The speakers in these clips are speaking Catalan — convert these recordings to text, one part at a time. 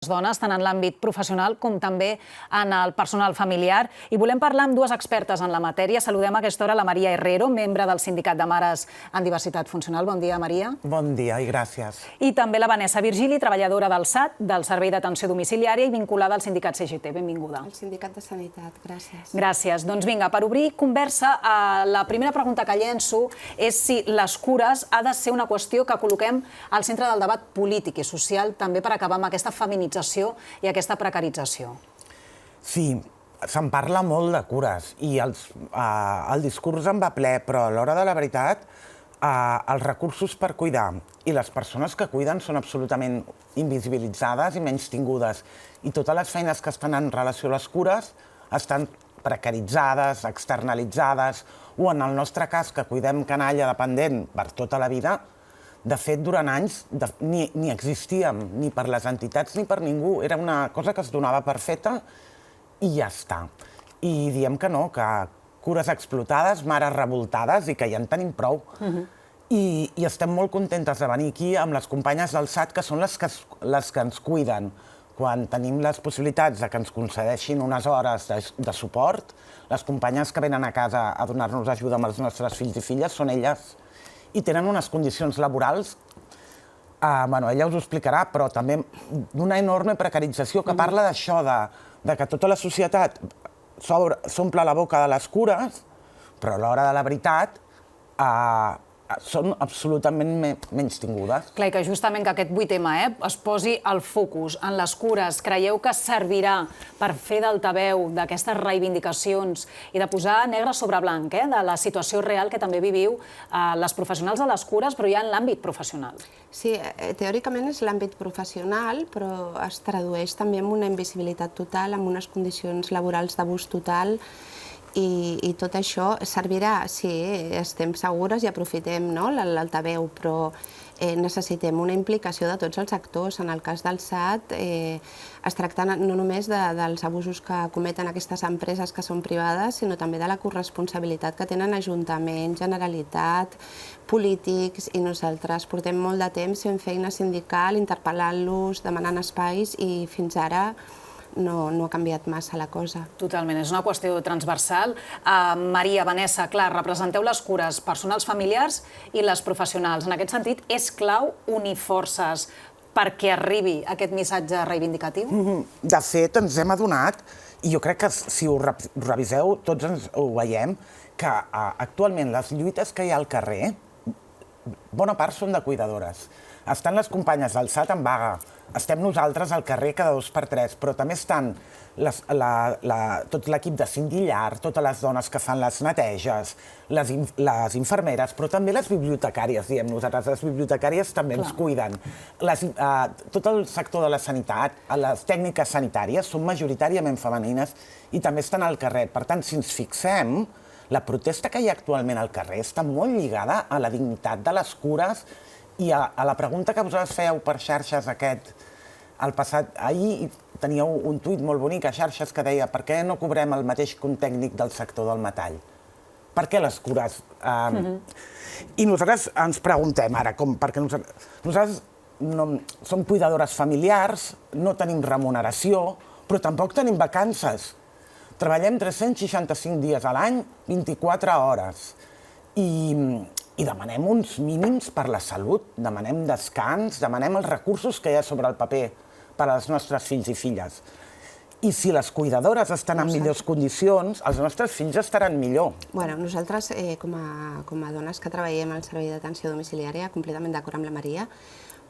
dones, tant en l'àmbit professional com també en el personal familiar. I volem parlar amb dues expertes en la matèria. Saludem a aquesta hora la Maria Herrero, membre del Sindicat de Mares en Diversitat Funcional. Bon dia, Maria. Bon dia i gràcies. I també la Vanessa Virgili, treballadora del SAT, del Servei d'Atenció Domiciliària i vinculada al sindicat CGT. Benvinguda. El Sindicat de Sanitat, gràcies. Gràcies. Doncs vinga, per obrir conversa, la primera pregunta que llenço és si les cures ha de ser una qüestió que col·loquem al centre del debat polític i social, també per acabar amb aquesta feminització i aquesta precarització. Sí, se'n parla molt de cures i el discurs en va ple, però a l'hora de la veritat els recursos per cuidar i les persones que cuiden són absolutament invisibilitzades i menystingudes. I totes les feines que estan en relació a les cures estan precaritzades, externalitzades, o en el nostre cas, que cuidem canalla dependent per tota la vida, de fet, durant anys ni existíem, ni per les entitats ni per ningú. Era una cosa que es donava per feta i ja està. I diem que no, que cures explotades, mares revoltades i que ja en tenim prou. I estem molt contentes de venir aquí amb les companyes del SAT, que són les que ens cuiden. Quan tenim les possibilitats de que ens concedeixin unes hores de suport, les companyes que venen a casa a donar-nos ajuda amb els nostres fills i filles són elles. I tenen unes condicions laborals, ella us ho explicarà, però també d'una enorme precarització que parla d'això, de que tota la societat s'omple la boca de les cures, però a l'hora de la veritat són absolutament menystingudes. Clar, i que justament que aquest 8M es posi el focus en les cures, creieu que servirà per fer d'altaveu d'aquestes reivindicacions i de posar negre sobre blanc de la situació real que també viviu les professionals de les cures, però ja en l'àmbit professional? Sí, teòricament és l'àmbit professional, però es tradueix també en una invisibilitat total, en unes condicions laborals d'abús total. I tot això servirà si estem segures i aprofitem l'altaveu, però necessitem una implicació de tots els actors. En el cas del SAT es tracta no només dels abusos que cometen aquestes empreses que són privades, sinó també de la corresponsabilitat que tenen Ajuntament, Generalitat, polítics, i nosaltres portem molt de temps fent feina sindical, interpel·lant-los, demanant espais, i fins ara no ha canviat massa la cosa. Totalment, és una qüestió transversal. Maria, Vanessa, clar, representeu les cures personals familiars i les professionals. En aquest sentit, és clau unir forces perquè arribi aquest missatge reivindicatiu? De fet, ens hem adonat, i jo crec que si ho reviseu, tots ho veiem, que actualment les lluites que hi ha al carrer, bona part són de cuidadores. Estan les companyes del SAT en vaga, estem nosaltres al carrer cada 2 per 3, però també estan tot l'equip de Cindy Llar, totes les dones que fan les neteges, les infermeres, però també les bibliotecàries, diem nosaltres. Les bibliotecàries també ens cuiden. Tot el sector de la sanitat, les tècniques sanitàries, són majoritàriament femenines i també estan al carrer. Per tant, si ens fixem, la protesta que hi ha actualment al carrer està molt lligada a la dignitat de les cures i a la pregunta que vosaltres fèieu per xarxes ahir teníeu un tuit molt bonic a xarxes que deia per què no cobrem el mateix que un tècnic del sector del metall? Per què les cures? I nosaltres ens preguntem ara, perquè nosaltres som cuidadores familiars, no tenim remuneració, però tampoc tenim vacances. Treballem 365 dies a l'any, 24 hores. I demanem uns mínims per la salut, demanem descans, demanem els recursos que hi ha sobre el paper per als nostres fills i filles. I si les cuidadores estan en millors condicions, els nostres fills estaran millor. Bueno, nosaltres, com a dones que treballem al Servei d'Atenció Domiciliària, completament d'acord amb la Maria,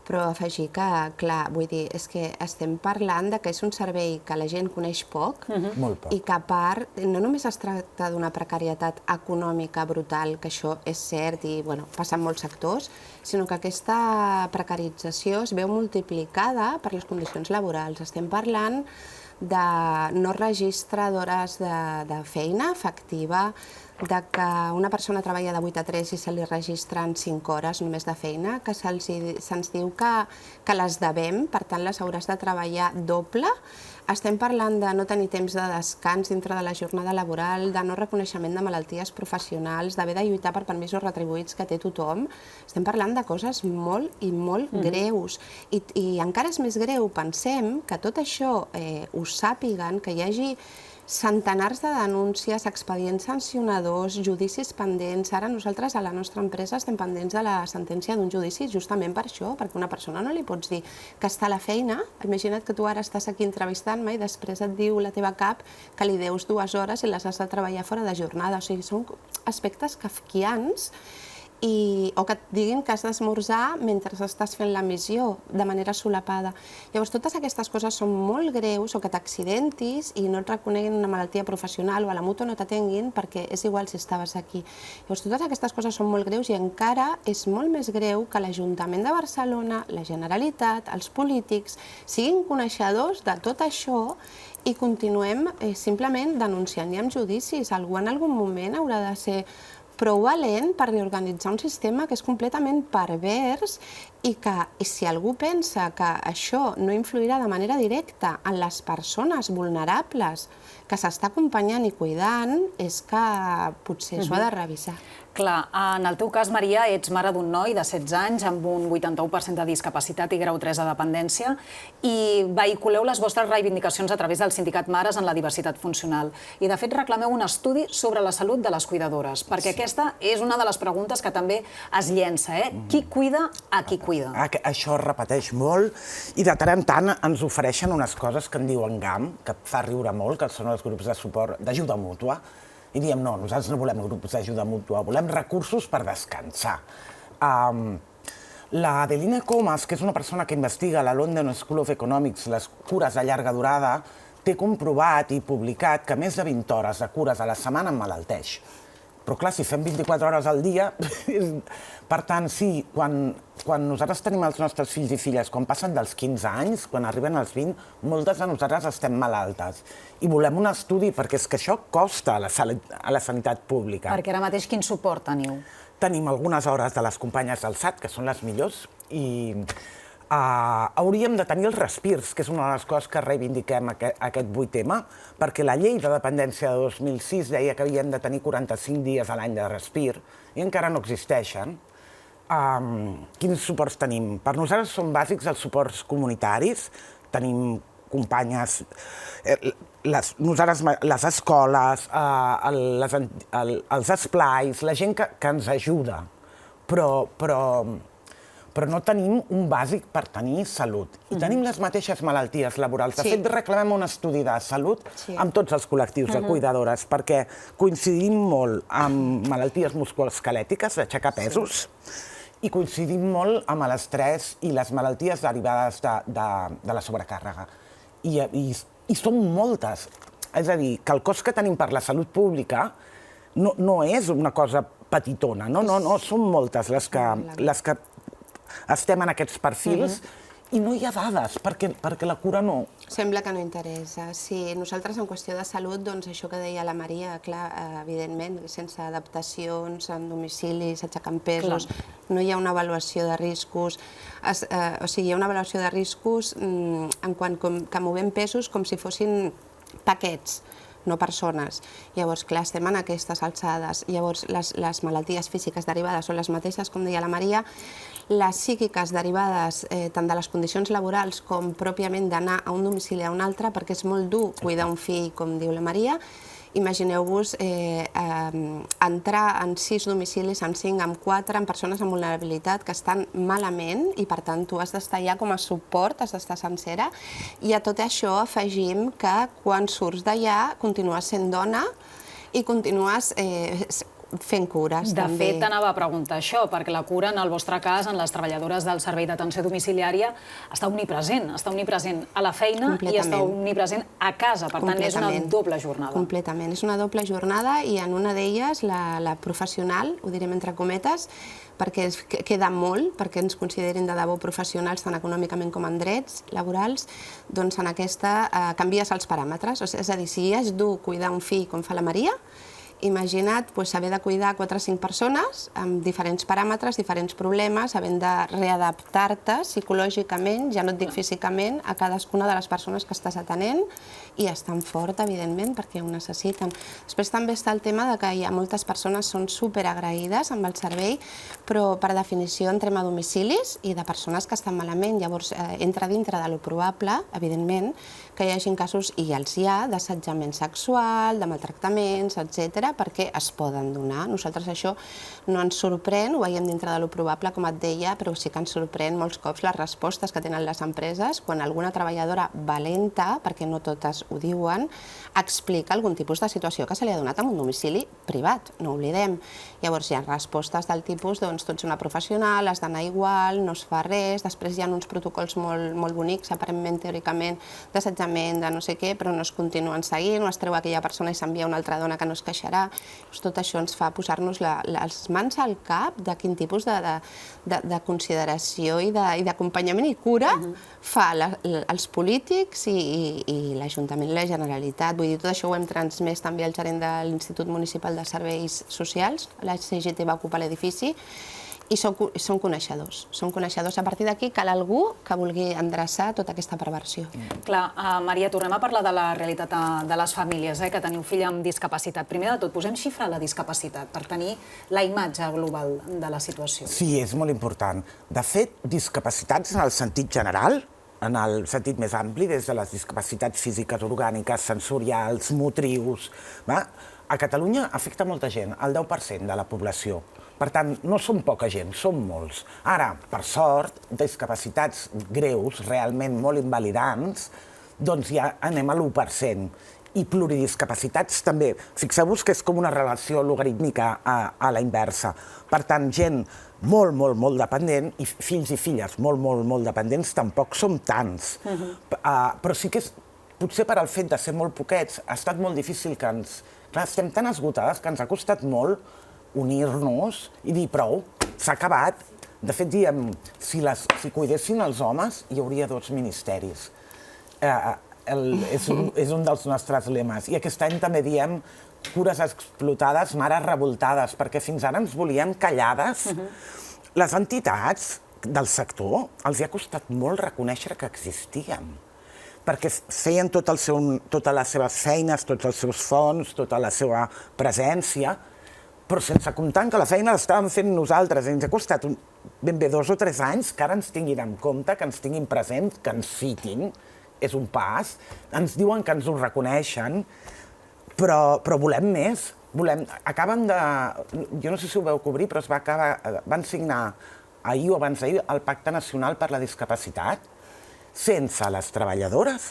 però afegir que, clar, vull dir, és que estem parlant que és un servei que la gent coneix poc i que, a part, no només es tracta d'una precarietat econòmica brutal, que això és cert i passa en molts sectors, sinó que aquesta precarització es veu multiplicada per les condicions laborals. Estem parlant de no registre d'hores de feina efectiva, de que una persona treballa de 8 a 3 i se li registren 5 hores només de feina, que se'ns diu que les devem, per tant les hauràs de treballar doble. Estem parlant de no tenir temps de descans dintre de la jornada laboral, de no reconeixement de malalties professionals, d'haver de lluitar per permisos retribuïts que té tothom. Estem parlant de coses molt i molt greus. I encara és més greu, pensem, que tot això ho sàpiguen, que hi hagi centenars de denúncies, expedients sancionadors, judicis pendents. Ara nosaltres a la nostra empresa estem pendents de la sentència d'un judici justament per això, perquè una persona no li pots dir que està a la feina. Imagina't que tu ara estàs aquí entrevistant-me i després et diu la teva cap que li deus 2 hores i les has de treballar fora de jornada. O sigui, són aspectes kafkians o que et diguin que has d'esmorzar mentre estàs fent la missió de manera solapada. Llavors, totes aquestes coses són molt greus, o que t'accidentis i no et reconeguin una malaltia professional o a la mútua no t'atenguin perquè és igual si estaves aquí. Llavors, totes aquestes coses són molt greus i encara és molt més greu que l'Ajuntament de Barcelona, la Generalitat, els polítics, siguin coneixedors de tot això i continuem simplement denunciant i amb judicis. Algú en algun moment haurà de ser prou valent per reorganitzar un sistema que és completament pervers i que si algú pensa que això no influirà de manera directa en les persones vulnerables que s'està acompanyant i cuidant, és que potser s'ho ha de revisar. Clar, en el teu cas, Maria, ets mare d'un noi de 16 anys amb un 81% de discapacitat i grau 3 de dependència i vehiculeu les vostres reivindicacions a través del Sindicat Mares en la diversitat funcional. I, de fet, reclameu un estudi sobre la salut de les cuidadores, perquè aquesta és una de les preguntes que també es llença, Qui cuida a qui cuida? Això es repeteix molt i de tant en tant ens ofereixen unes coses que en diuen GAM, que fa riure molt, que són els grups de suport d'ajuda mútua, i diem, no, nosaltres no volem grups d'ajuda mútua, volem recursos per descansar. La Adelina Comas, que és una persona que investiga a la London School of Economics les cures a llarga durada, té comprovat i publicat que més de 20 hores de cures a la setmana emmalalteix. Però clar, si fem 24 hores al dia... Per tant, sí, quan nosaltres tenim els nostres fills i filles, quan passen dels 15 anys, quan arriben als 20, moltes de nosaltres estem malaltes. I volem un estudi, perquè és que això costa a la sanitat pública. Perquè ara mateix quin suport teniu? Tenim algunes hores de les companyes del SAT, que són les millors, i hauríem de tenir els respirs, que és una de les coses que reivindiquem aquest 8M, perquè la llei de dependència de 2006 deia que havíem de tenir 45 dies a l'any de respir, i encara no existeixen. Quins suports tenim? Per nosaltres són bàsics els suports comunitaris, tenim companyes, nosaltres, les escoles, els esplais, la gent que ens ajuda, però no tenim un bàsic per tenir salut. I tenim les mateixes malalties laborals. De fet, reclamem un estudi de salut amb tots els col·lectius de cuidadores, perquè coincidim molt amb malalties musculoesquelètiques, d'aixecar pesos, i coincidim molt amb l'estrès i les malalties derivades de la sobrecàrrega. I són moltes. És a dir, que el cost que tenim per la salut pública no és una cosa petitona, no, són moltes les que estem en aquests perfils i no hi ha dades, perquè la cura no... Sembla que no interessa. Sí, nosaltres en qüestió de salut, doncs això que deia la Maria, clar, evidentment, sense adaptacions en domicilis, aixecant pesos, no hi ha una avaluació de riscos, o sigui, hi ha una avaluació de riscos en quant que movem pesos com si fossin paquets, no persones. Llavors, clar, estem en aquestes alçades. Llavors, les malalties físiques derivades són les mateixes, com deia la Maria, les psíquiques derivades tant de les condicions laborals com pròpiament d'anar a un domicili a un altre, perquè és molt dur cuidar un fill, com diu la Maria. Imagineu-vos entrar en 6 domicilis, en 5, en 4, amb persones amb vulnerabilitat que estan malament i, per tant, tu has d'estar allà com a suport, has d'estar sencera. I a tot això afegim que quan surts d'allà continues sent dona i continues fent cures, De també. fet, anava a preguntar això, perquè la cura, en el vostre cas, en les treballadores del servei d'atenció domiciliària, està omnipresent a la feina i està omnipresent a casa. Per tant, és una doble jornada. Completament, és una doble jornada i en una d'elles, la professional, ho direm entre cometes, perquè queda molt, perquè ens considerin de debò professionals tant econòmicament com en drets laborals, doncs en aquesta canvies els paràmetres. És a dir, si és dur cuidar un fill com fa la Maria, imagina't haver de cuidar 4 o 5 persones amb diferents paràmetres, diferents problemes, havent de readaptar-te psicològicament, ja no et dic físicament, a cadascuna de les persones que estàs atenent i estan fort, evidentment, perquè ho necessiten. Després també està el tema de que hi ha moltes persones que són superagraïdes amb el servei, però per definició entrem a domicilis i de persones que estan malament. Llavors entra dintre de lo probable, evidentment, que hi hagi casos, i els hi ha, d'assetjament sexual, de maltractaments, etc., perquè es poden donar. Nosaltres això no ens sorprèn, ho veiem dintre de lo probable, com et deia, però sí que ens sorprèn molts cops les respostes que tenen les empreses quan alguna treballadora valenta, perquè no totes ho diuen, explica algun tipus de situació que se li ha donat en un domicili privat, no ho oblidem. Llavors hi ha respostes del tipus, doncs tu ets una professional, has d'anar igual, no es fa res, després hi ha uns protocols molt bonics, aparentment, teòricament, d'assetjament, de no sé què, però no es continuen seguint, o es treu aquella persona i s'envia una altra dona que no es queixarà. Tot això ens fa posar-nos les mans al cap de quin tipus de consideració i d'acompanyament i cura fa els polítics i l'Ajuntament i la Generalitat. Vull dir, tot això ho hem transmès també al gerent de l'Institut Municipal de Serveis Socials, la CGT va ocupar l'edifici, i són coneixedors. Són coneixedors. A partir d'aquí cal algú que vulgui endreçar tota aquesta perversió. Clar, Maria, tornem a parlar de la realitat de les famílies, que teniu fill amb discapacitat. Primer de tot, posem xifra a la discapacitat per tenir la imatge global de la situació. Sí, és molt important. De fet, discapacitats en el sentit general, en el sentit més ampli, des de les discapacitats físiques, orgàniques, sensorials, motrius, a Catalunya afecta molta gent, el 10% de la població. Per tant, no som poca gent, som molts. Ara, per sort, discapacitats greus, realment molt invalidants, doncs ja anem a l'1%. I pluridiscapacitats també. Fixeu-vos que és com una relació logarítmica a la inversa. Per tant, gent molt dependent, i fills i filles molt dependents, tampoc som tants. Però sí que potser per al fet de ser molt poquets ha estat molt difícil que ens... Clar, estem tan esgotades que ens ha costat molt unir-nos i dir prou, s'ha acabat. De fet, diem, si cuidessin els homes, hi hauria 2 ministeris. És un dels nostres lemes. I aquest any també diem cures explotades, mares revoltades, perquè fins ara ens volien callades. Les entitats del sector els hi ha costat molt reconèixer que existien, perquè feien totes les seves feines, tots els seus fons, tota la seva presència, però sense comptar que la feina l'estàvem fent nosaltres. Ens ha costat ben bé 2 o 3 anys que ara ens tinguin en compte, que ens tinguin presents, que ens citin, és un pas. Ens diuen que ens ho reconeixen, però volem més. Acaben de... Jo no sé si ho vau cobrir, però van signar ahir o abans d'ahir el Pacte Nacional per la Discapacitat, sense les treballadores,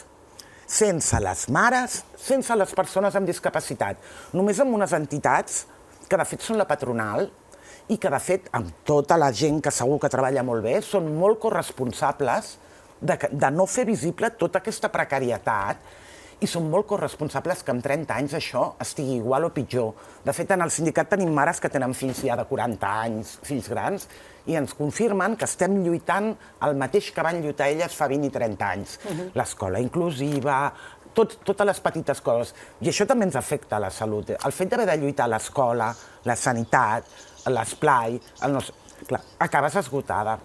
sense les mares, sense les persones amb discapacitat. Només amb unes entitats que de fet són la patronal i que de fet amb tota la gent que segur que treballa molt bé són molt corresponsables de no fer visible tota aquesta precarietat i són molt corresponsables que en 30 anys això estigui igual o pitjor. De fet, en el sindicat tenim mares que tenen fills ja de 40 anys, fills grans, i ens confirmen que estem lluitant el mateix que van lluitar elles fa 20 i 30 anys. L'escola inclusiva, totes les petites coses. I això també ens afecta a la salut. El fet d'haver de lluitar a l'escola, la sanitat, l'esplai, acabes esgotada.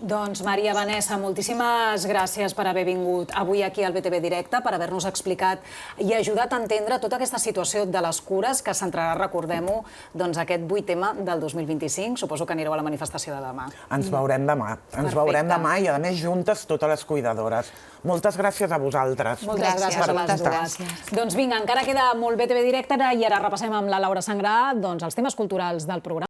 Doncs, Maria Vanessa, moltíssimes gràcies per haver vingut avui aquí al BTV Directe, per haver-nos explicat i ajudat a entendre tota aquesta situació de les cures que centrarà, recordem-ho, aquest 8M del 2025. Suposo que anireu a la manifestació de demà. Ens veurem demà. Ens veurem demà i, a més, juntes totes les cuidadores. Moltes gràcies a vosaltres. Moltes gràcies a les dues. Doncs vinga, encara queda molt BTV Directe i ara repassem amb la Laura Sangrà els temes culturals del programa.